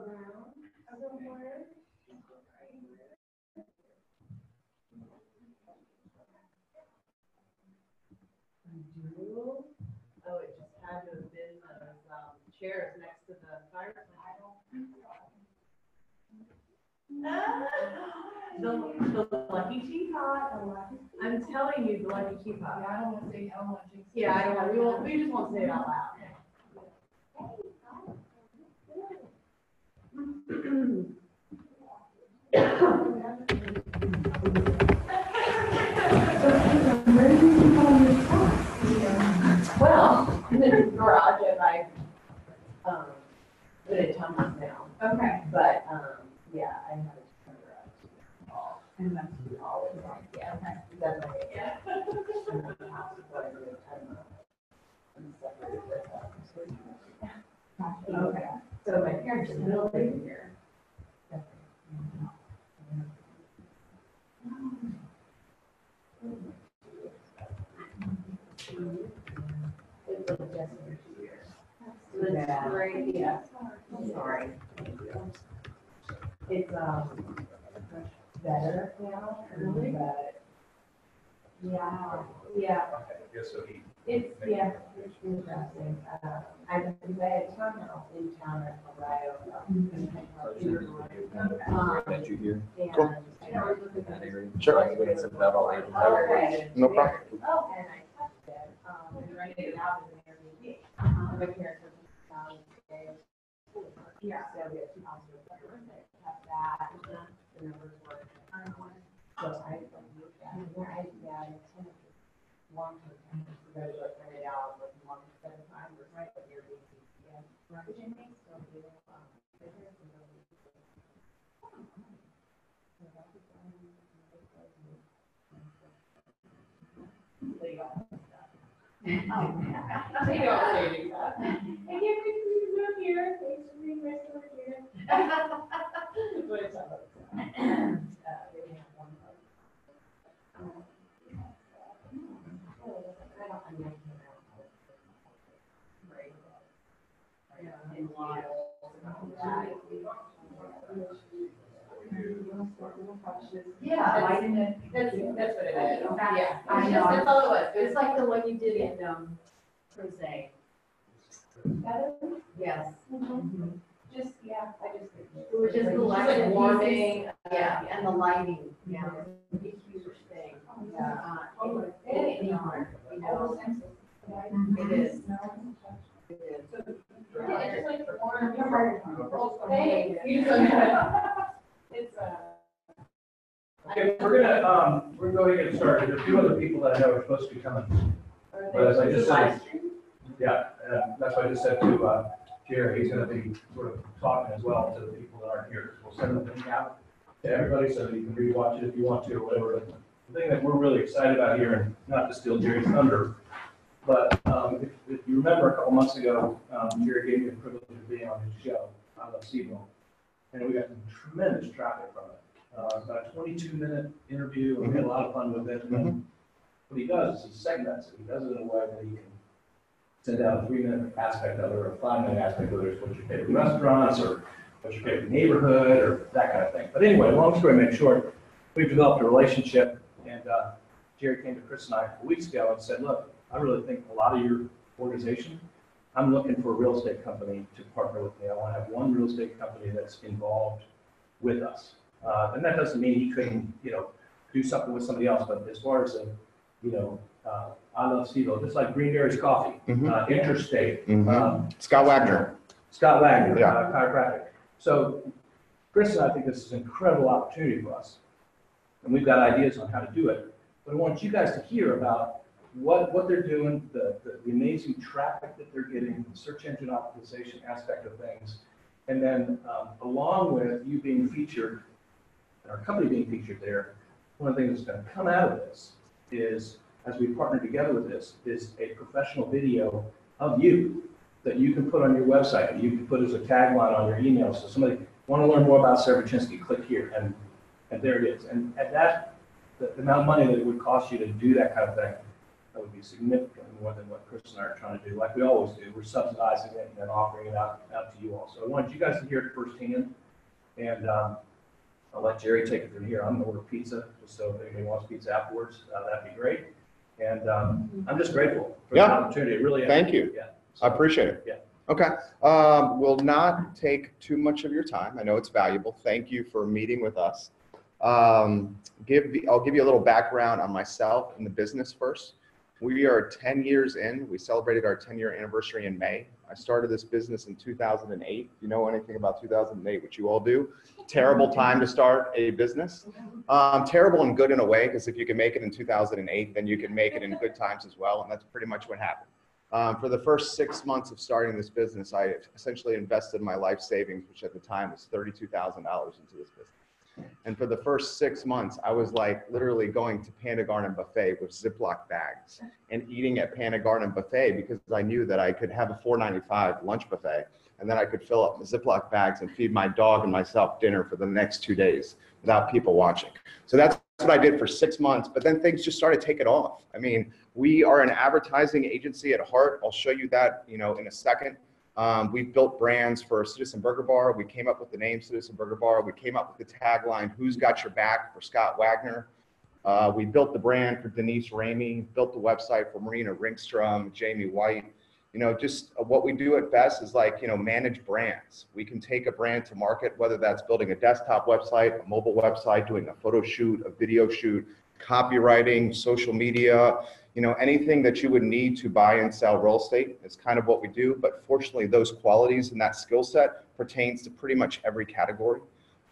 around somewhere. Oh, it just had to have been those chairs next to the fireplace. The lucky teapot. I'm telling you, the lucky teapot. Yeah, I don't want to say how much. Yeah, I don't want. We just won't say it out loud. Well, in the garage, and I but it tumbles now. Okay. But yeah, I have a garage. And that's Always on. Yeah. okay. That's my Yeah. Okay. So my parents are building here. That's great, yeah. I'm sorry. It's much better now, but yeah, yeah. Yes, so he. It's interesting. I had a townhouse in town in Colorado. That you hear? Cool. That area. Sure. I think it's about all ages. Okay. No problem. Oh, and I touched it, and rented it out as an Airbnb. My parents are yeah, so we have 2 houses. Have that, the numbers were. So I moved that, where I attended long-term campus, so I like rented out like long-term time, right, but Airbnb, yeah, which I think still do, bigger than the. They don't say that. I can't wait for you to move here. Thanks for being my store here. But it's all right. They have one place. Right. Yeah. And wild. Yeah, I didn't. That's what it is. Yeah. I know. That's all it was. It's like the one you did in, Crusade. Better? Yes. Just, yeah, I just. Which is the Just like lighting, warming, yeah, and the lighting, yeah, it's a huge thing. Yeah. It, you know, it is. It is. Yeah, it's just like the orange. Hey. It's Okay, we're gonna go ahead and get started. There's a few other people that I know are supposed to be coming. But as I just said, yeah, that's what I just said to Jerry, he's gonna be sort of talking as well to the people that aren't here. We'll send the thing out to everybody so that you can rewatch it if you want to or whatever. But the thing that we're really excited about here, and not to steal Jerry's thunder, but if you remember a couple months ago, Jerry gave me the privilege of being on his show, I Love Cville, and we got tremendous traffic from it. About a 22-minute interview, and we had a lot of fun with it. And what he does is he segments it. He does it in a way that he can send out a 3-minute aspect of it, or a 5-minute aspect of it, what's your favorite restaurants, or what's your favorite neighborhood, or that kind of thing. But anyway, long story made short, we've developed a relationship, and Jerry came to Chris and I a couple weeks ago and said, look, I really think a lot of your organization, I'm looking for a real estate company to partner with me. I want to have one real estate company that's involved with us. And that doesn't mean he couldn't, do something with somebody else, but as far as, I Love Cville, just like Green Dairy's Coffee, Interstate. Scott Wagner. Scott Wagner, Yeah. chiropractic. So Chris and I think this is an incredible opportunity for us. And we've got ideas on how to do it. But I want you guys to hear about what they're doing, the amazing traffic that they're getting, the search engine optimization aspect of things. And then along with you being featured, and our company being featured there, one of the things that's going to come out of this is, as we partner together with this, is a professional video of you that you can put on your website, that you can put as a tagline on your email. So somebody want to learn more about Sarah Baczynski, click here, and there it is. And at that, the amount of money that it would cost you to do that kind of thing, that would be significantly more than what Chris and I are trying to do, like we always do. We're subsidizing it and then offering it out to you all. So I wanted you guys to hear it firsthand, and I'll let Jerry take it from here. I'm gonna order pizza, just so if anybody wants pizza afterwards, that'd be great. And I'm just grateful for the opportunity. It really is. Thank you. Yeah. I appreciate it. Yeah. Okay. Will not take too much of your time. I know it's valuable. Thank you for meeting with us. I'll give you a little background on myself and the business first. We are 10 years in. We celebrated our 10-year anniversary in May. I started this business in 2008. If you know anything about 2008, which you all do, terrible time to start a business. Terrible and good in a way, because if you can make it in 2008, then you can make it in good times as well, and that's pretty much what happened. For the first 6 months of starting this business, I essentially invested my life savings, which at the time was $32,000 into this business. And for the first 6 months, I was like literally going to Panda Garden Buffet with Ziploc bags and eating at Panda Garden Buffet because I knew that I could have a $4.95 lunch buffet, and then I could fill up the Ziploc bags and feed my dog and myself dinner for the next 2 days without people watching. So that's what I did for 6 months, but then things just started taking off. I mean, we are an advertising agency at heart. I'll show you that, in a second. We've built brands for Citizen Burger Bar. We came up with the name Citizen Burger Bar. We came up with the tagline, "Who's Got Your Back?" for Scott Wagner. We built the brand for Denise Ramey, built the website for Marina Ringstrom, Jamie White. Just what we do at best is manage brands. We can take a brand to market, whether that's building a desktop website, a mobile website, doing a photo shoot, a video shoot, copywriting, social media, anything that you would need to buy and sell real estate is kind of what we do. But fortunately, those qualities and that skill set pertains to pretty much every category.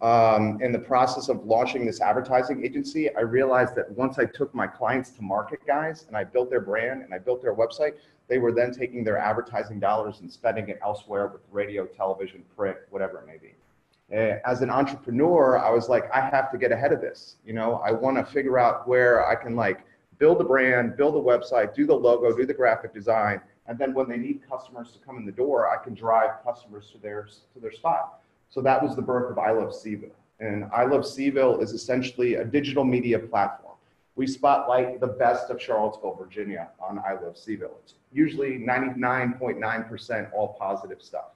In the process of launching this advertising agency, I realized that once I took my clients to market, guys, and I built their brand and I built their website, they were then taking their advertising dollars and spending it elsewhere with radio, television, print, whatever it may be. As an entrepreneur, I was like, I have to get ahead of this. I want to figure out where I can build a brand, build a website, do the logo, do the graphic design, and then when they need customers to come in the door, I can drive customers to their spot. So that was the birth of I Love Cville. And I Love Cville is essentially a digital media platform. We spotlight the best of Charlottesville, Virginia on I Love Cville. It's usually 99.9% all positive stuff.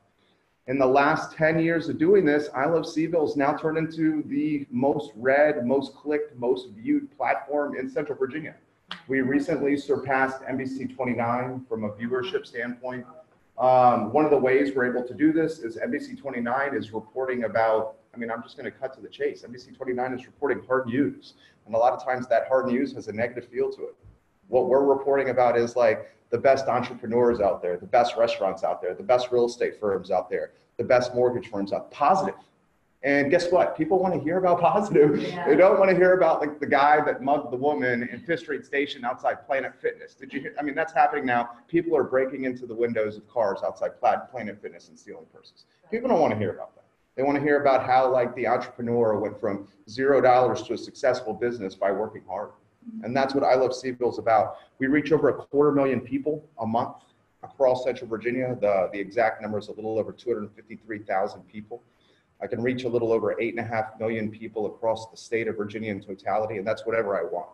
In the last 10 years of doing this, I Love Cville has now turned into the most read, most clicked, most viewed platform in Central Virginia. We recently surpassed NBC 29 from a viewership standpoint. One of the ways we're able to do this is NBC 29 is reporting about, I'm just going to cut to the chase. NBC 29 is reporting hard news. And a lot of times that hard news has a negative feel to it. What we're reporting about is the best entrepreneurs out there, the best restaurants out there, the best real estate firms out there, the best mortgage firms out there, positive. And guess what? People want to hear about positive. Yeah. They don't want to hear about the guy that mugged the woman in Fifth Street Station outside Planet Fitness. Did you hear? That's happening now. People are breaking into the windows of cars outside Planet Fitness and stealing purses. People don't want to hear about that. They want to hear about how the entrepreneur went from $0 to a successful business by working hard. And that's what I Love Cville is about. We reach over 250,000 people a month across Central Virginia. The exact number is a little over 253,000 people. I can reach a little over 8.5 million people across the state of Virginia in totality, and that's whatever I want.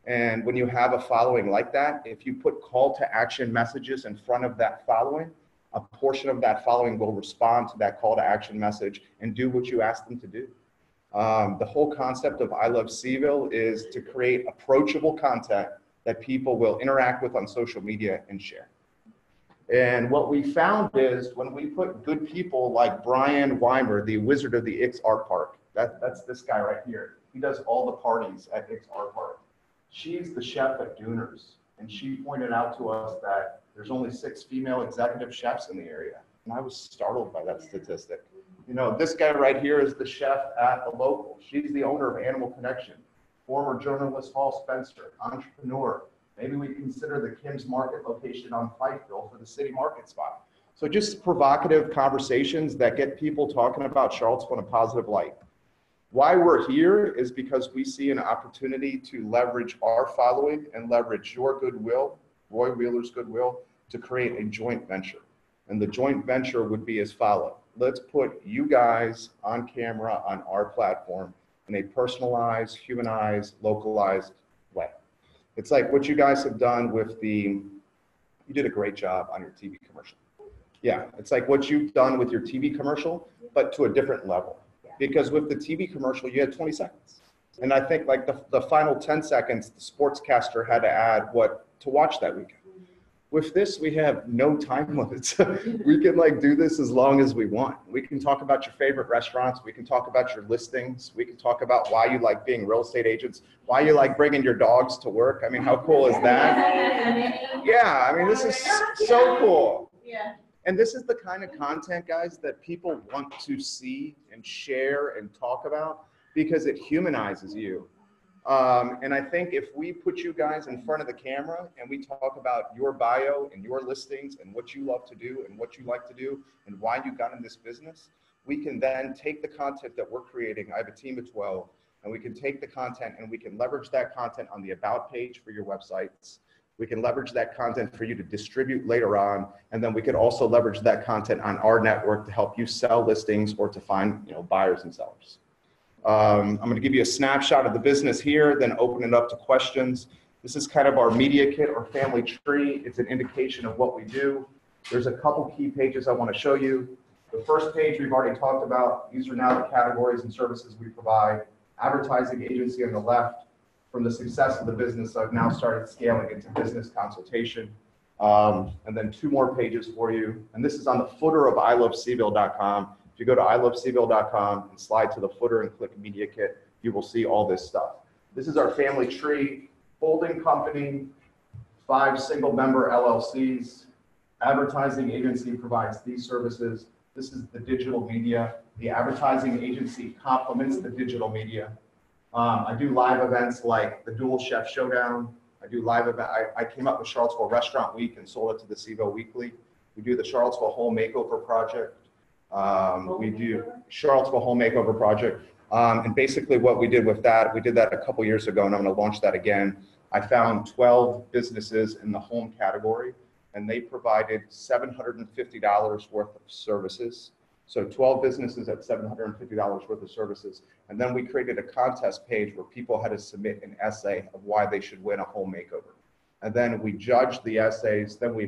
And when you have a following like that, if you put call to action messages in front of that following, a portion of that following will respond to that call to action message and do what you ask them to do. The whole concept of I Love Cville is to create approachable content that people will interact with on social media and share. And what we found is when we put good people like Brian Weimer, the Wizard of the Ix Art Park, that's this guy right here. He does all the parties at Ix Art Park. She's the chef at Dooners, and she pointed out to us that there's only 6 female executive chefs in the area. And I was startled by that statistic. This guy right here is the chef at the local. She's the owner of Animal Connection, former journalist Paul Spencer, entrepreneur. Maybe we consider the Kim's Market location on Fifeville for the city market spot. So just provocative conversations that get people talking about Charlottesville in a positive light. Why we're here is because we see an opportunity to leverage our following and leverage your goodwill, Roy Wheeler's goodwill, to create a joint venture. And the joint venture would be as follows. Let's put you guys on camera on our platform in a personalized, humanized, localized way. It's like what you guys have done with you did a great job on your TV commercial. Yeah, it's like what you've done with your TV commercial, but to a different level. Because with the TV commercial, you had 20 seconds. And I think like the final 10 seconds, the sportscaster had to add what to watch that weekend. With this, we have no time limits. We can like do this as long as we want. We can talk about your favorite restaurants. We can talk about your listings. We can talk about why you like being real estate agents, why you like bringing your dogs to work. I mean, how cool is that? Yeah, I mean, this is so cool. Yeah. And this is the kind of content, guys, that people want to see and share and talk about because it humanizes you. And I think if we put you guys in front of the camera and we talk about your bio and your listings and what you love to do and what you like to do and why you got in this business, we can then take the content that we're creating. I have a team of 12, and we can take the content and we can leverage that content on the about page for your websites. We can leverage that content for you to distribute later on. And then we could also leverage that content on our network to help you sell listings or to find, buyers and sellers. I'm going to give you a snapshot of the business here, then open it up to questions. This is kind of our media kit or family tree. It's an indication of what we do. There's a couple key pages I want to show you. The first page we've already talked about. These are now the categories and services we provide. Advertising agency on the left. From the success of the business, I've now started scaling into business consultation. And then 2 more pages for you. And this is on the footer of ilovecville.com. If you go to ilovecville.com and slide to the footer and click Media Kit, you will see all this stuff. This is our family tree, holding company, 5 single-member LLCs. Advertising agency provides these services. This is the digital media. The advertising agency complements the digital media. I do live events like the Dual Chef Showdown. I do live event. I came up with Charlottesville Restaurant Week and sold it to the Cville Weekly. We do the Charlottesville Home Makeover Project. We do Charlottesville Home Makeover Project. And basically what we did with that, we did that a couple years ago, and I'm going to launch that again. I found 12 businesses in the home category, and they provided $750 worth of services. So 12 businesses at $750 worth of services. And then we created a contest page where people had to submit an essay of why they should win a home makeover. And then we judged the essays. Then we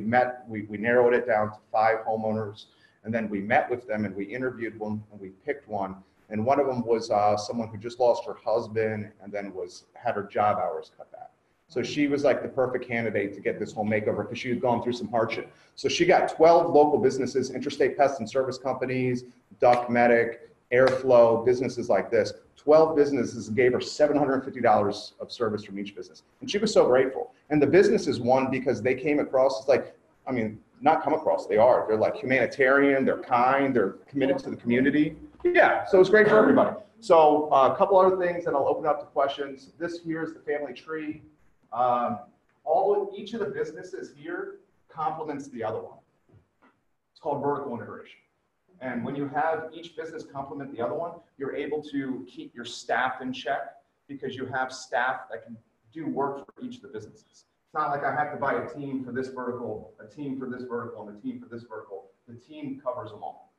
narrowed it down to 5 homeowners. And then we met with them and we interviewed one and we picked one. And one of them was someone who just lost her husband and then had her job hours cut back. So she was like the perfect candidate to get this home makeover because she had gone through some hardship. So she got 12 local businesses, Interstate Pest and Service Companies, Duck Medic, Airflow, businesses like this. 12 businesses gave her $750 of service from each business. And she was so grateful. And the businesses won because they came across, not come across, they are. They're like humanitarian, they're kind, they're committed to the community. Yeah, so it's great for everybody. So a couple other things and I'll open up to questions. This here is the family tree. Each of the businesses here complements the other one. It's called vertical integration. And when you have each business complement the other one, you're able to keep your staff in check because you have staff that can do work for each of the businesses. It's not like I have to buy a team for this vertical, a team for this vertical, and a team for this vertical. The team covers them all.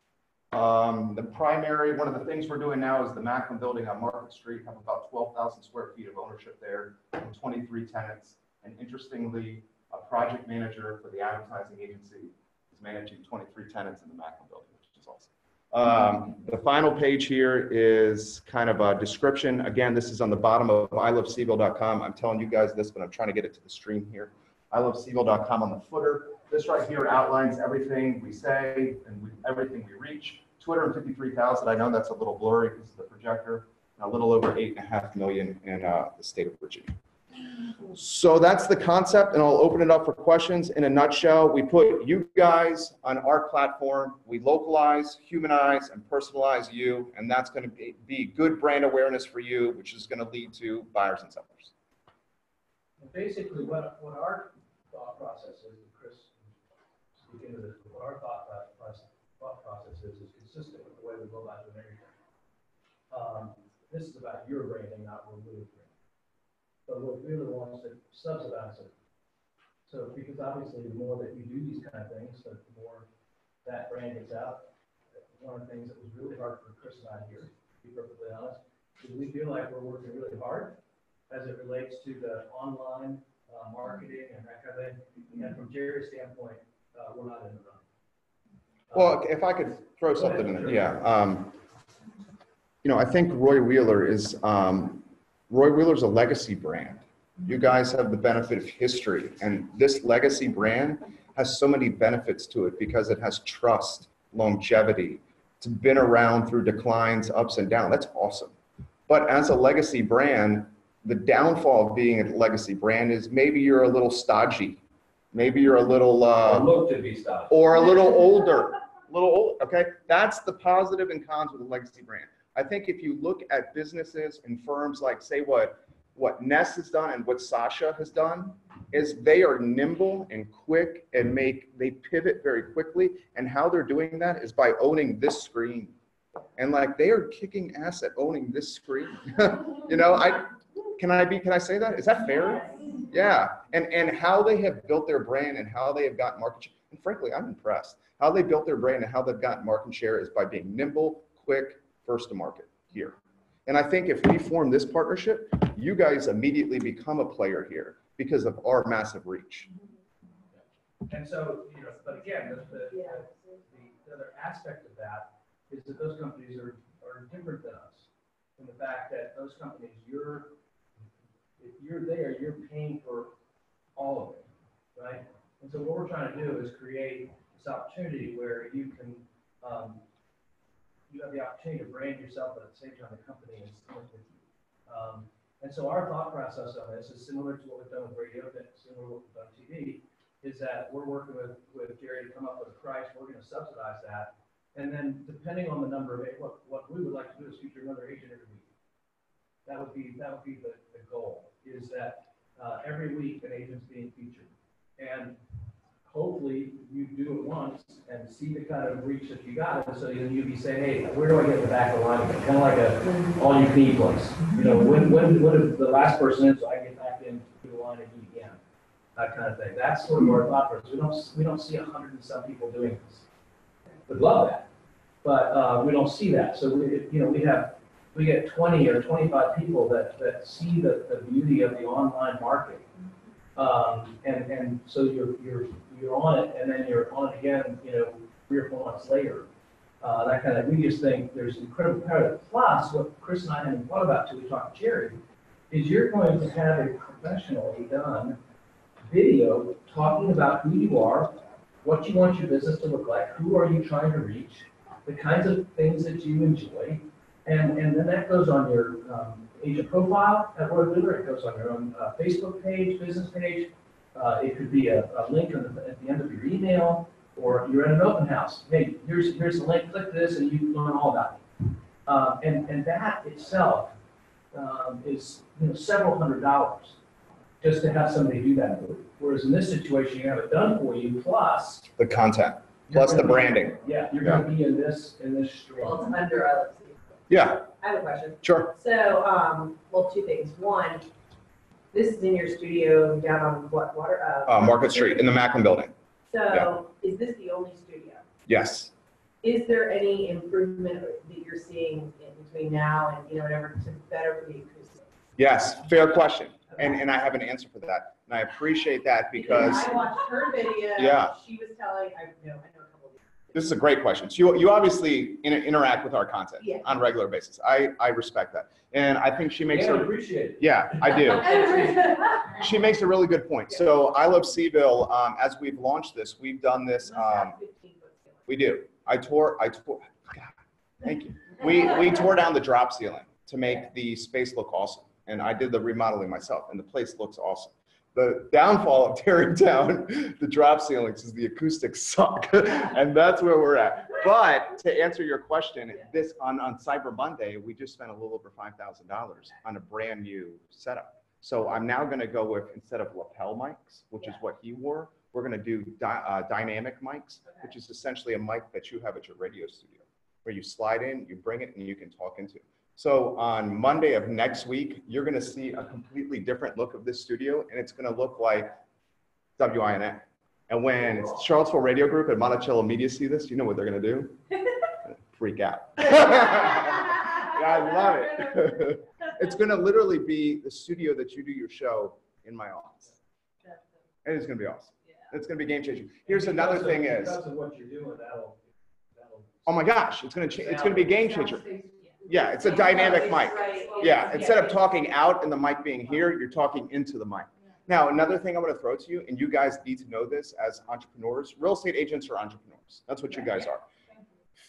One of the things we're doing now is the Macklin building on Market Street, have about 12,000 square feet of ownership there, and 23 tenants. And interestingly, a project manager for the advertising agency is managing 23 tenants in the Macklin building, which is awesome. The final page here is kind of a description. Again, this is on the bottom of ilovecville.com. I'm telling you guys this, but I'm trying to get it to the stream here. ilovecville.com on the footer. This right here outlines everything we say and everything we reach. 253,000, I know that's a little blurry because of the projector, and a little over 8.5 million in the state of Virginia. So that's the concept, and I'll open it up for questions. In a nutshell, we put you guys on our platform. We localize, humanize, and personalize you, and that's going to be good brand awareness for you, which is going to lead to buyers and sellers. Basically, what our thought process is, Chris, speaking of this, what our thought process is consistent with the way we go about doing everything. This is about your branding, not what we're doing. But what really wants to subsidize it. So, because obviously the more that you do these kind of things, the more that brand gets out. One of the things that was really hard for Chris and I here, to be perfectly honest, is we feel like we're working really hard as it relates to the online marketing and that kind of thing. And from Jerry's standpoint, we're not in the running. Well, if I could throw something in there, yeah. You know, I think Roy Wheeler's a legacy brand. You guys have the benefit of history, and this legacy brand has so many benefits to it because it has trust, longevity. It's been around through declines, ups and downs. That's awesome. But as a legacy brand, the downfall of being a legacy brand is maybe you're a little stodgy. Maybe you're a little, Or look to be stopped. or a little older, okay? That's the positive and cons with a legacy brand. I think if you look at businesses and firms like, say, what Ness has done and what Sasha has done, is they are nimble and quick and they pivot very quickly. And how they're doing that is by owning this screen. And like, they are kicking ass at owning this screen. You know, can I say that? Is that fair? Yeah. And how they have built their brand and how they have gotten market share. And frankly, I'm impressed. How they built their brand and how they've gotten market share is by being nimble, quick, first to market here. And I think if we form this partnership, you guys immediately become a player here because of our massive reach. And so, you know, but again, the other aspect of that is that those companies are different than us in the fact that those companies, if you're there, you're paying for all of it, right? And so what we're trying to do is create this opportunity where you can, you have the opportunity to brand yourself, but at the same time, the company is with you. And so our thought process on this is similar to what we've done with radio, similar to what we've done with TV, is that we're working with Jerry to come up with a price. We're going to subsidize that. And then depending on the number of, what we would like to do is feature another agent every week. That would be the goal, is that every week an agent's being featured. And hopefully you do it once and see the kind of reach that you got. And so then you'd be saying, hey, where do I get in the back of the line? Kind of like a all you can eat place. You know, when is the last person in so I get back into the line and eat again? That kind of thing. That's sort of our thought process. We don't see 100 and some people doing this. We'd love that, but we don't see that. So we get 20 or 25 people that see the beauty of the online market. And so you're on it, and then you're on it again, 3 or 4 months later. That kind of, we just think there's incredible power. Plus, what Chris and I hadn't thought about till we talked to Jerry, is you're going to have a professionally done video talking about who you are, what you want your business to look like, who are you trying to reach, the kinds of things that you enjoy, and then that goes on your agent profile at Roy Wheeler. It goes on your own Facebook page, business page. It could be a link at the end of your email, or you're at an open house. Hey, here's the link. Click this, and you can learn all about it. And that itself is several $100s just to have somebody do that for you. Whereas in this situation, you have it done for you, plus The content, plus the branding. You're going to be in this stream. Well, it's under LLC. Yeah, I have a question. sure. So, well, 2 things. One, this is in your studio down on what, Market Street in the Macklin building. So, is this the only studio? Yes. Is there any improvement that you're seeing in between now and, whatever, to better for the acoustics? Yes, fair question. And I have an answer for that. And I appreciate that because I watched her video. Yeah. She was telling, I know a couple of these. this is a great question. So you obviously interact with our content on a regular basis. I respect that. And I think she makes I appreciate it. Yeah, I do. She makes a really good point. So I Love Cville, as we've launched this, we've done this. We do. God, thank you. We tore down the drop ceiling to make the space look awesome. And I did the remodeling myself, and the place looks awesome. The downfall of tearing down the drop ceilings is the acoustics suck, and that's where we're at. But to answer your question, this on Cyber Monday, we just spent a little over $5,000 on a brand new setup. So I'm now going to go with, instead of lapel mics, which is what he wore, we're going to do dynamic mics, which is essentially a mic that you have at your radio studio, where you slide in, you bring it, and you can talk into it. So on Monday of next week, you're going to see a completely different look of this studio, and it's going to look like WINA. And when Charlottesville Radio Group and Monticello Media see this, you know what they're going to do? Freak out. I love it. It's going to literally be the studio that you do your show in my office. It is going to be awesome. Yeah. It's going to be game changing. Here's another thing is, Because of what you're doing, that'll. oh my gosh, it's going to be a game changer. Yeah, it's a dynamic mic. Yeah, instead of talking out and the mic being here, you're talking into the mic. Now, another thing I'm going to throw to you, and you guys need to know this as entrepreneurs, real estate agents are entrepreneurs. That's what you guys are.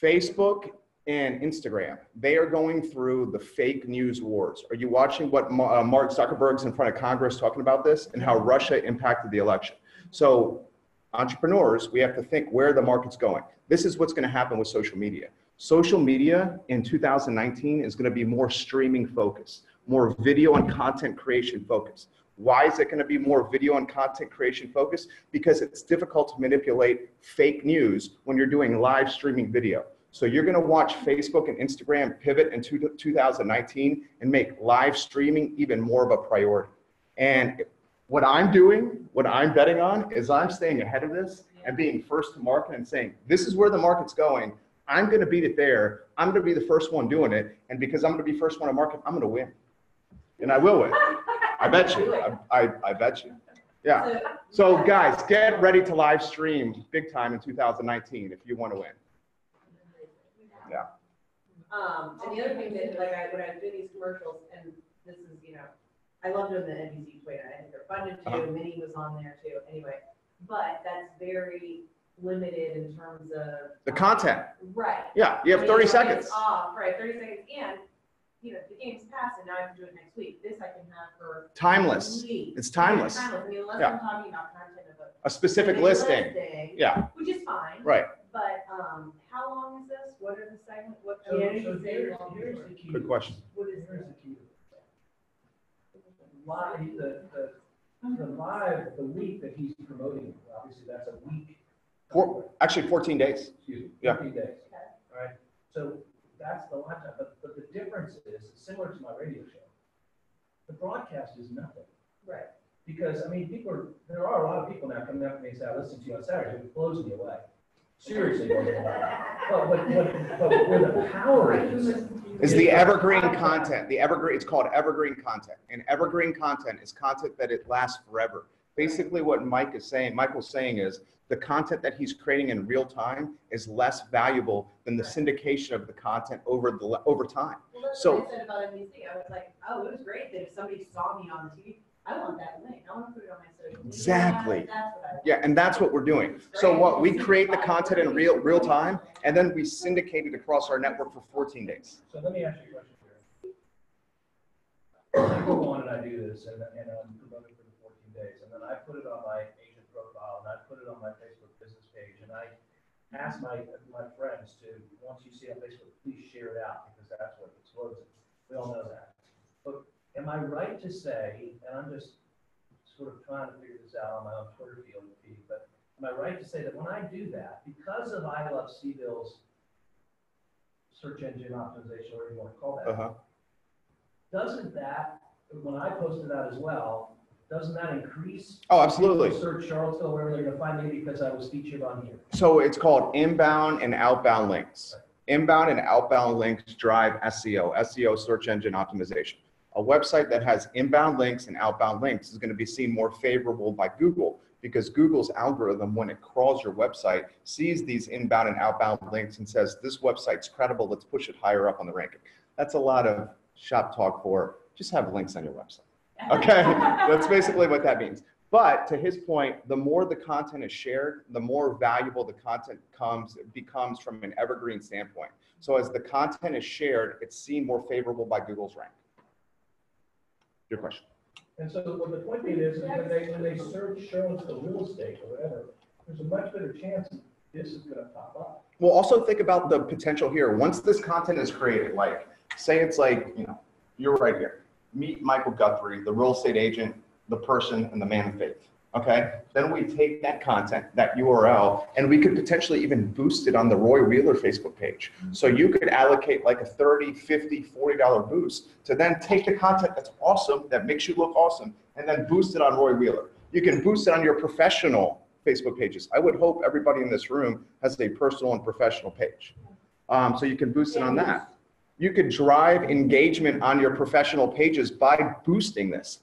Facebook and Instagram, they are going through the fake news wars. Are you watching what Mark Zuckerberg's in front of Congress talking about this and how Russia impacted the election? So entrepreneurs, we have to think where the market's going. This is what's going to happen with social media. Social media in 2019 is going to be more streaming focused, more video and content creation focused. Why is it going to be more video and content creation focused? Because it's difficult to manipulate fake news when you're doing live streaming video. So you're going to watch Facebook and Instagram pivot in 2019 and make live streaming even more of a priority. And what I'm doing, what I'm betting on, is I'm staying ahead of this and being first to market and saying, this is where the market's going. I'm going to beat it there. I'm going to be the first one doing it. And because I'm going to be first one to market, I'm going to win. And I will win. I bet you. I bet you. Yeah. So guys, get ready to live stream big time in 2019 if you want to win. Yeah. And the other thing that, like, when I was doing these commercials, and this is, I love doing the NBC Twitter. I think they're fun to do. Minnie was on there too. Anyway, but that's very limited in terms of the content. Right. Yeah. You have 30 seconds. It's off, right? 30 seconds, and the game's passed, and now I can do it next week. This I can have for timeless. weeks. It's timeless. I mean, unless Yeah. I'm talking about content of A specific listing. Yeah. Which is fine. Right. But how long is this? What are the segments? What? So Yeah, here's you say long. the key. Good question. What is Here's it? the key. Live, the week that he's promoting, obviously that's a week. Actually 14 days. Excuse me, Yeah. 14 days, all right? So that's the lifetime, but the difference is, it's similar to my radio show. The broadcast is nothing. Right. Because, I mean, there are a lot of people now coming up to me and say, I listen to you on Saturday, it blows me away. Seriously, blows me away. But where the power is The evergreen content. It's called evergreen content. And evergreen content is content that it lasts forever. Basically what Michael's saying is the content that he's creating in real time is less valuable than the syndication of the content over time. Well, that's So- what I said about NBC. I was like, oh, it was great that if somebody saw me on the TV, I want that link. I want to put it on my social media. Exactly. That's what I want. Yeah, and that's what we're doing. So what we create the content in real time, and then we syndicate it across our network for 14 days. So let me ask you a question here. I go on and I do this, and I'm promoting for the 14 days, and then I put it on my agent profile, and I put it on my Facebook business page, and I ask my friends to, once you see on Facebook, please share it out, because that's what explodes it. We all know that. But am I right to say, and I'm just sort of trying to figure this out on my own Twitter feed, but am I right to say that when I do that, because of I Love Cville's search engine optimization, whatever you want to call that, doesn't that, when I post it out as well, doesn't that increase? Oh, absolutely. People search Charlottesville, wherever they're going to find me because I was featured on here. So it's called inbound and outbound links. Inbound and outbound links drive SEO, search engine optimization. A website that has inbound links and outbound links is going to be seen more favorable by Google because Google's algorithm, when it crawls your website, sees these inbound and outbound links and says, this website's credible, let's push it higher up on the ranking. That's a lot of shop talk for just have links on your website. Okay, that's basically what that means. But to his point, the more the content is shared, the more valuable the content becomes from an evergreen standpoint. So as the content is shared, it's seen more favorable by Google's rank. Your question. And so what the point being is when they search Charlottesville real estate or whatever, there's a much better chance this is going to pop up. Well, also think about the potential here. Once this content is created, like say it's like, you're right here. Meet Michael Guthrie, the real estate agent, the person, and the man of faith. Okay? Then we take that content, that URL, and we could potentially even boost it on the Roy Wheeler Facebook page. So you could allocate like a $30, $50, $40 boost to then take the content that's awesome, that makes you look awesome, and then boost it on Roy Wheeler. You can boost it on your professional Facebook pages. I would hope everybody in this room has a personal and professional page. So you can boost it on that. You could drive engagement on your professional pages by boosting this.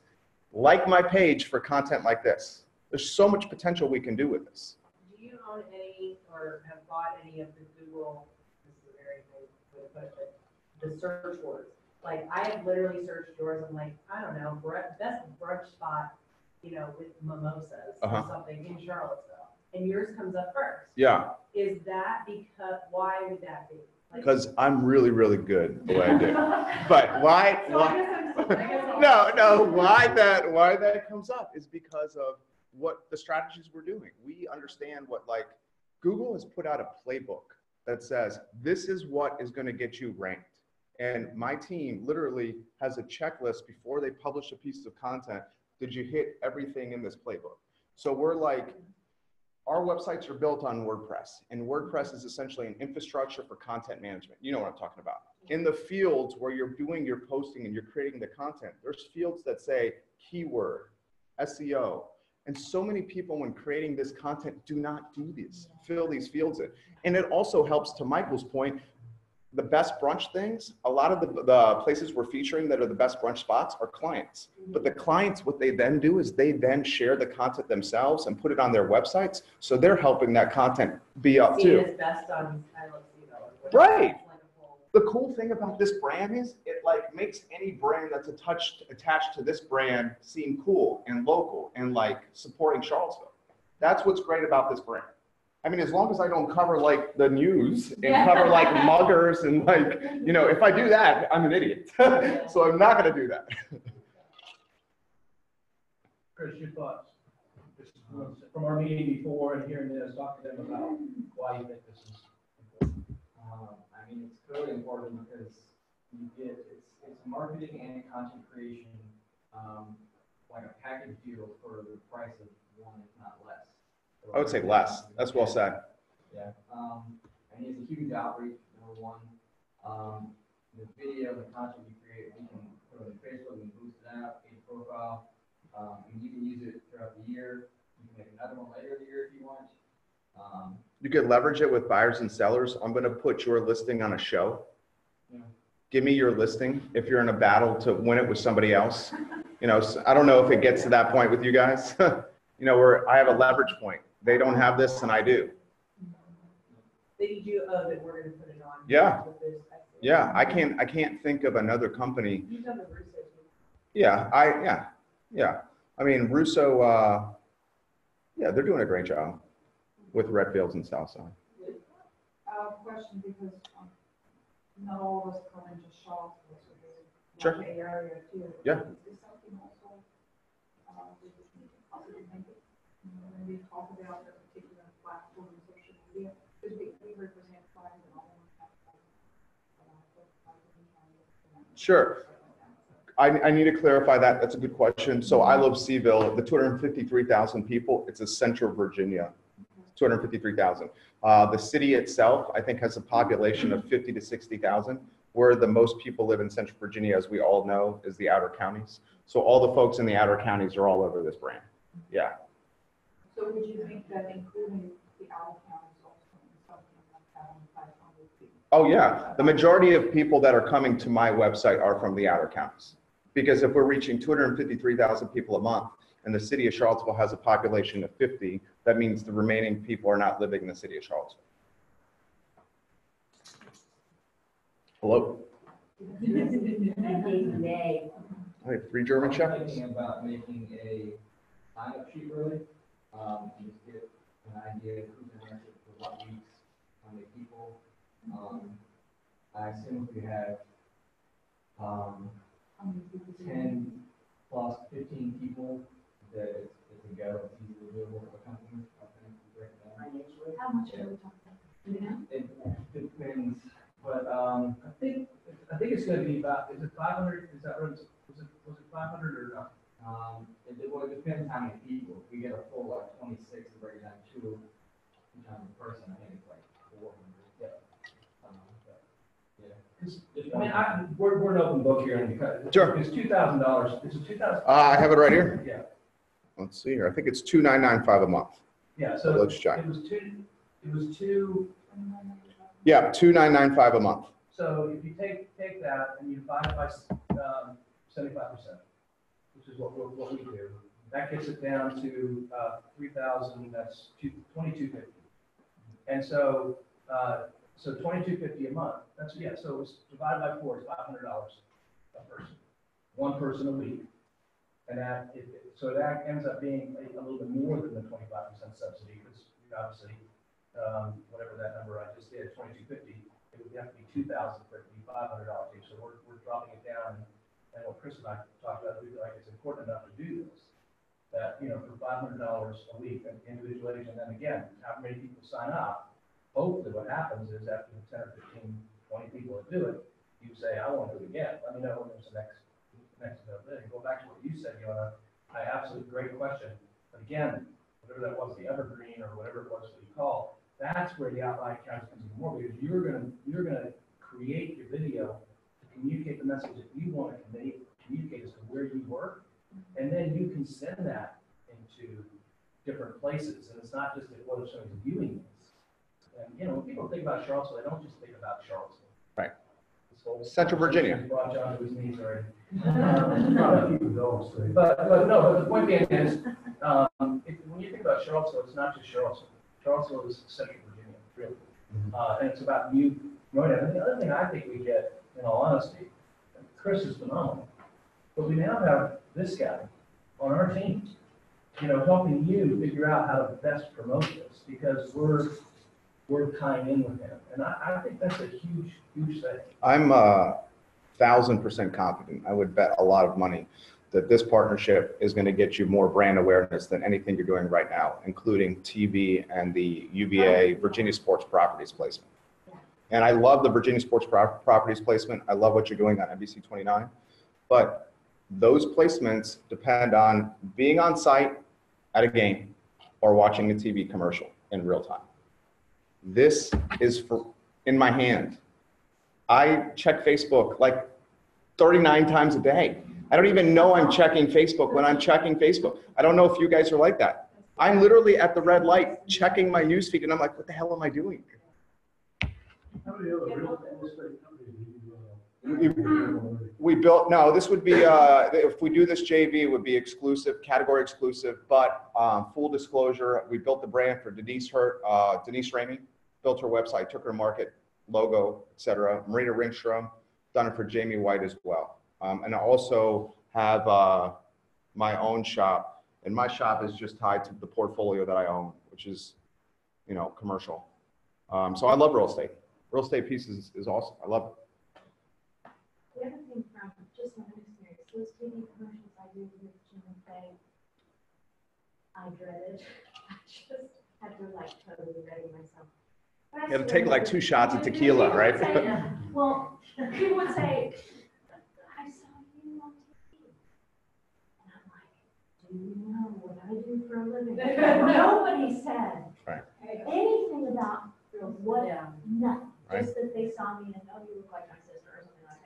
Like my page for content like this. There's so much potential we can do with this. Do you own any or have bought any of the Google, this is a very good way to put it, but the search words? Like, I have literally searched yours, I'm like, I don't know, best brunch spot, with mimosas or something in Charlottesville. And yours comes up first. Yeah, Is that because, why would that be? because I'm really, really good at the way I do. But why? So I guess I'm Why that comes up is because of what the strategies we're doing. We understand what, like, Google has put out a playbook that says, this is what is going to get you ranked. And my team literally has a checklist before they publish a piece of content. Did you hit everything in this playbook? So we're like, our websites are built on WordPress, and WordPress is essentially an infrastructure for content management. You know what I'm talking about. In the fields where you're doing your posting and you're creating the content, there's fields that say keyword, SEO. And so many people, when creating this content, do not do this, fill these fields in. And it also helps, to Michael's point, the best brunch things, a lot of the places we're featuring that are the best brunch spots are clients. But the clients, what they then do is they then share the content themselves and put it on their websites. So they're helping that content be up too. It's best on I Love Cville. Right. The cool thing about this brand is it like makes any brand that's attached to this brand seem cool and local and like supporting Charlottesville. That's what's great about this brand. I mean, as long as I don't cover like the news and cover like muggers and like, if I do that, I'm an idiot. So I'm not going to do that. Chris, your thoughts? Just from our meeting before and hearing this, talk to them about why you think this is important. I mean, it's clearly important because it's marketing and content creation, like a package deal for the price of one, if not less. So I would say less. That's well said. Yeah. And it's a huge outreach, number one. The video, the content you create, we can put it on Facebook, we can boost it out, get a profile. And you can use it throughout the year. You can make another one later in the year if you want. You could leverage it with buyers and sellers. I'm going to put your listing on a show. Yeah. Give me your listing if you're in a battle to win it with somebody else. I don't know if it gets to that point with you guys. Where I have a leverage point. They don't have this and I do. That we're going to put it on. Yeah. Yeah. I can't think of another company. You've done the research. Yeah. I mean, Russo, they're doing a great job with Redfields and Southside. Question, because not all of us come into Charlottesville, so there's Sure. the area too. Yeah. Is this something also, we just need to possibly make it, when we talk about the particular platform and social media, because we represent clients and all of them. Sure. I need to clarify that. That's a good question. So I love Cville, the 253,000 people, it's a Central Virginia, 253,000. The city itself, I think, has a population of 50 to 60,000, where the most people live in Central Virginia, as we all know, is the outer counties. So all the folks in the outer counties are all over this brand. Yeah. So would you think that including the outer counties also in something like 500 people? Oh yeah, the majority of people that are coming to my website are from the outer counties. Because if we're reaching 253,000 people a month and the city of Charlottesville has a population of 50, that means the remaining people are not living in the city of Charlottesville. Hello? I have 3 German I'm shepherds. thinking about making a sign-up sheet really, and just get an idea of who's interested for what weeks, how many people. I assume if we have 10 plus 15 people, that it's a go, it's easily doable for the company. I think we break it down. How much are we talking? It depends, but I think it's going to be about, is it 500? Is that right? Was it 500 or not? It depends how many people. If we get a full like 26 and break it down to 2 times a person, I think it's like 400. Yeah. I mean, we're an open book here, and Sure. It's $2,000. It's a $2,000. I have it right here. Yeah. Let's see here. I think it's $2,995 a month. Yeah. So Let's check. It was two. Yeah, $2,995 a month. So if you take that and you divide it by 75%, which is what we do, That gets it down to 3,000, that's 2,250. And so, so 2,250 a month, that's, yeah, so it's divided by 4, it's $500 a person, one person a week. And that, so that ends up being a little bit more than the 25% subsidy, because obviously, whatever that number I just did, 2,250, it would have to be 2,000 for it to be $500 each. So we're dropping it down, and what Chris and I talked about, we feel like it's important enough to do this. That, you know, for $500 a week, an individual agent, and then again, how many people sign up? Hopefully what happens is after the 10 or 15, 20 people that do it, you say, I want to do it again. Let me know when there's the next availability. Go back to what you said, Yona. I absolutely great question. But again, whatever that was, the evergreen or whatever it was that you call, that's where the outline counts comes in more, because you're gonna create your video to communicate the message that you want to communicate as to where you work, and then you can send that into different places. And it's not just that whether somebody's viewing this. And you know, when people think about Charlottesville, they don't just think about Charlottesville. Right. Central Virginia. Brought John to his knees already. But no, but the point being is, when you think about Charlottesville, it's not just Charlottesville. Charlottesville is Central Virginia, really. And it's about you growing up. And the other thing I think we get, in all honesty, Chris is phenomenal, but we now have this guy on our team, you know, helping you figure out how to best promote this, because we're tying in with him. And I think that's a huge, huge thing. I'm 1,000% confident. I would bet a lot of money that this partnership is going to get you more brand awareness than anything you're doing right now, including TV and the UVA Virginia Sports Properties placement. And I love the Virginia Sports Properties placement. I love what you're doing on NBC 29. But those placements depend on being on site at a game or watching a TV commercial in real time. This is in my hand. I check Facebook like 39 times a day. I don't even know I'm checking Facebook when I'm checking Facebook. I don't know if you guys are like that. I'm literally at the red light checking my newsfeed, and I'm like, what the hell am I doing? How many other real estate companies do you We built, no, this would be, if we do this JV, it would be exclusive, category exclusive, but full disclosure, we built the brand for Denise Ramey, built her website, took her to market, logo, etc. Marina Ringstrom, done it for Jamie White as well. And I also have my own shop, and my shop is just tied to the portfolio that I own, which is, you know, commercial. So I love real estate. Real estate piece is awesome. I love it. The other thing from just my experience, those TV commercials I do with Jim and Faye, I dread it. I just had to like totally ready myself. You got to take like 2 shots of tequila, right? Well, people would say, I saw you on TV. And I'm like, do you know what I do for a living? Nobody said anything about what, nothing. Right. Just that they saw me and, oh, you look like my sister or something like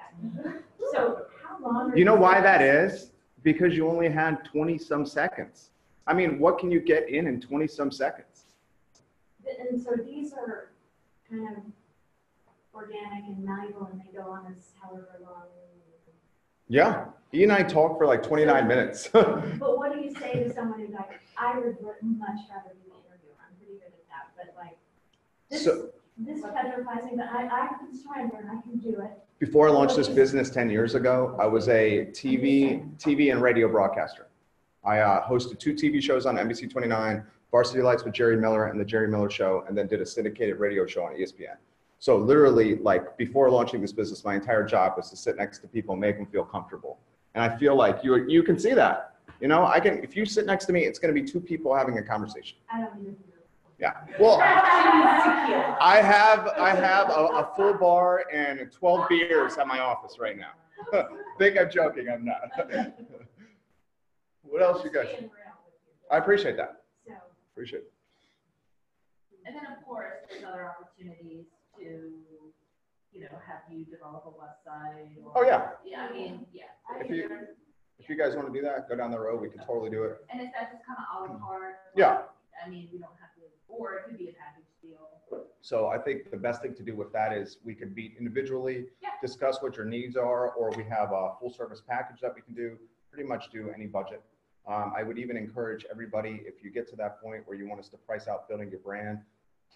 that. So how long? You know why that is? Because you only had 20-some seconds. I mean, what can you get in 20-some seconds? And so these are kind of organic and malleable, and they go on as however long. Yeah, he and I talked for like 29 minutes. But what do you say to someone who's like, I would much rather do the interview. I'm pretty good at that, but like this petrifying, but I can surrender and I can do it. Before I launched this business 10 years ago, I was a TV and radio broadcaster. I hosted 2 TV shows on NBC 29, Varsity Lights with Jerry Miller and the Jerry Miller Show, and then did a syndicated radio show on ESPN. So literally, like before launching this business, my entire job was to sit next to people and make them feel comfortable. And I feel like you can see that. You know, if you sit next to me, it's going to be 2 people having a conversation. I don't even. Yeah. Well, I have a full bar and 12 beers at my office right now. Think I'm joking, I'm not. What else you guys? I appreciate that. Appreciate it. And then of course, there's other opportunities to, you know, have you develop a website. Or, Oh yeah. Yeah, I mean, yeah. If you guys want to do that, go down the road. We can totally do it. And is that just kind of a la carte? Yeah. I mean, we don't have to, or it could be a package deal. So I think the best thing to do with that is we could meet individually, Yeah. discuss what your needs are, or we have a full service package that we can do, pretty much do any budget. I would even encourage everybody, if you get to that point where you want us to price out building your brand,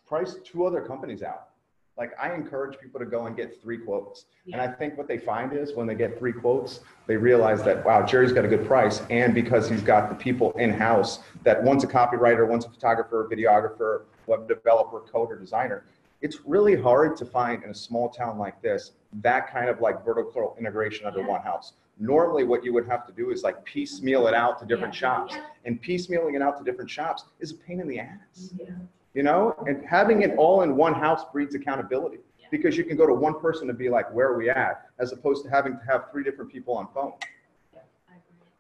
price 2 other companies out. Like, I encourage people to go and get 3 quotes. And I think what they find is when they get 3 quotes, they realize that, wow, Jerry's got a good price. And because he's got the people in-house, that one's a copywriter, one's a photographer, videographer, web developer, coder, designer. It's really hard to find in a small town like this, that kind of like vertical integration under one house. Normally what you would have to do is like piecemeal it out to different shops. And piecemealing it out to different shops is a pain in the ass. You know, and having it all in one house breeds accountability, because you can go to one person and be like, where are we at? As opposed to having to have 3 different people on phone.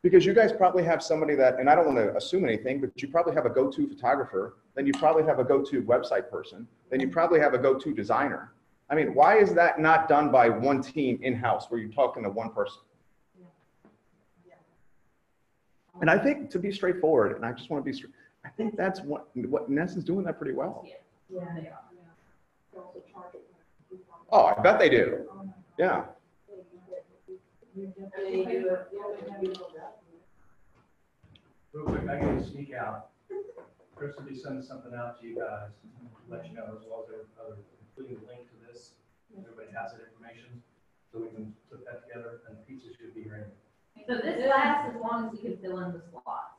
Because you guys probably have somebody that, and I don't want to assume anything, but you probably have a go-to photographer, then you probably have a go-to website person, then you probably have a go-to designer. I mean, why is that not done by one team in-house where you're talking to one person? And I think, to be straightforward, and I just want to be straight, I think that's what Ness is doing that pretty well. They also charge it. Oh, I bet they do. Yeah. Real quick, I get to sneak out. Chris will be sending something out to you guys, let you know, as well as other, including the link to this. Everybody has that information, so we can put that together, and pizza should be ready. So this lasts as long as you can fill in the slots.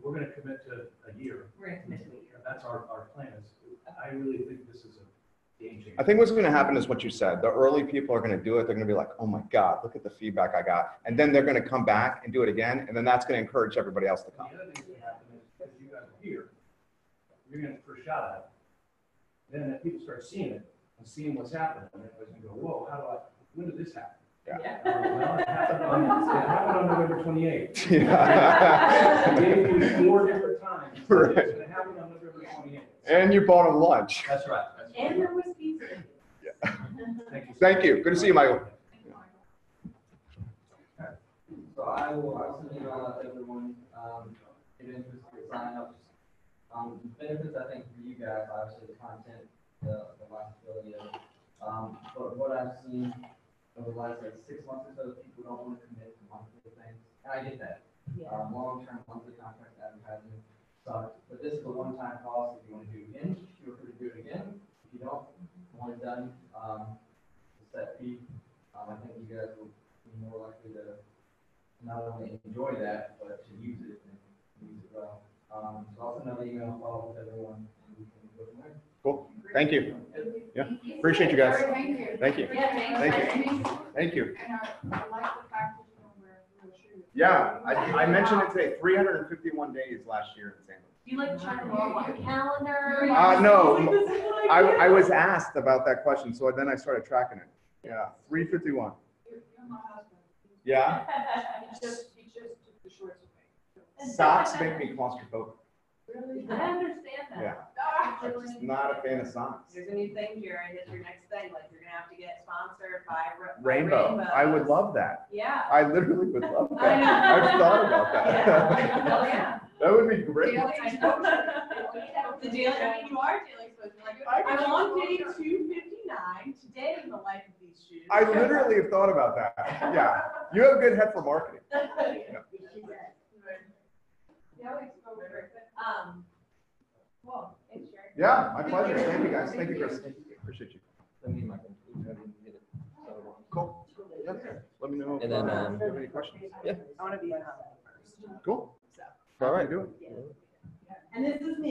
We're gonna commit to a year. We're gonna commit to a year. That's our plan is, I really think this is a game changer. I think what's going to happen is what you said. The early people are going to do it. They're going to be like, oh my God, look at the feedback I got. And then they're going to come back and do it again. And then that's going to encourage everybody else to come. The other thing that's going to happen is, because you guys are here, you're going to first shot at it. Then people start seeing it and seeing what's happening. And everybody's going to go, whoa, when did this happen? Yeah. Well, it happened on November 28th. Yeah. I gave you 4 different times. Right. It's going to happen on November 28th. And you bought them lunch. That's right. And there was pizza. Yeah. Thank you. Thank you. Good to see you, Michael. So I'll send email out to everyone, get interested, sign up. Benefits, I think, for you guys, obviously, the content, the likability of it. But what I've seen over the last like 6 months or so, people don't want to commit to monthly things. And I get that. Long-term monthly contract advertising sucks. But this is a one-time cost. If you want to do it again, feel free to do it again. If you don't, when it's done, the set fee, I think you guys will be more likely to not only enjoy that, but to use it and use it well. So I'll send another email, follow with everyone, and we can go from there. Cool. Thank you. Yeah. Appreciate you guys. Thank you. Thank you. Yeah, Thank you. Thank you. And I like the fact that you don't wear real shoes. Yeah, I mentioned it today. 351 days last year in San Luis. Do you like to check them all on the calendar? No, I was asked about that question, so then I started tracking it. Yeah, 351. You're my husband. Yeah, He just took the shorts away. socks make me claustrophobic. Really? I understand that. Yeah, I'm just not a fan of socks. There's a new thing, Jared, that's your next thing, like you're gonna have to get sponsored by Rainbow. I would love that. Yeah. I literally would love I that. know. I've thought about Yeah. Oh, that. yeah. That would be great. The daily, I mean, you are daily exposure, like, I'm on day 259, today in the life of these shoes. I literally have thought about that. Yeah, you have a good head for marketing. Daily exposure. Well, thanks, Jared. Yeah, my pleasure. Thank you guys. Thank you, Chris. Appreciate you. Send me my computer, I didn't get it. So, Cool. Yeah. Let me know if And then, you have any questions. yeah. I wanna be in on that first. Cool. So. All right, do it. And this is me.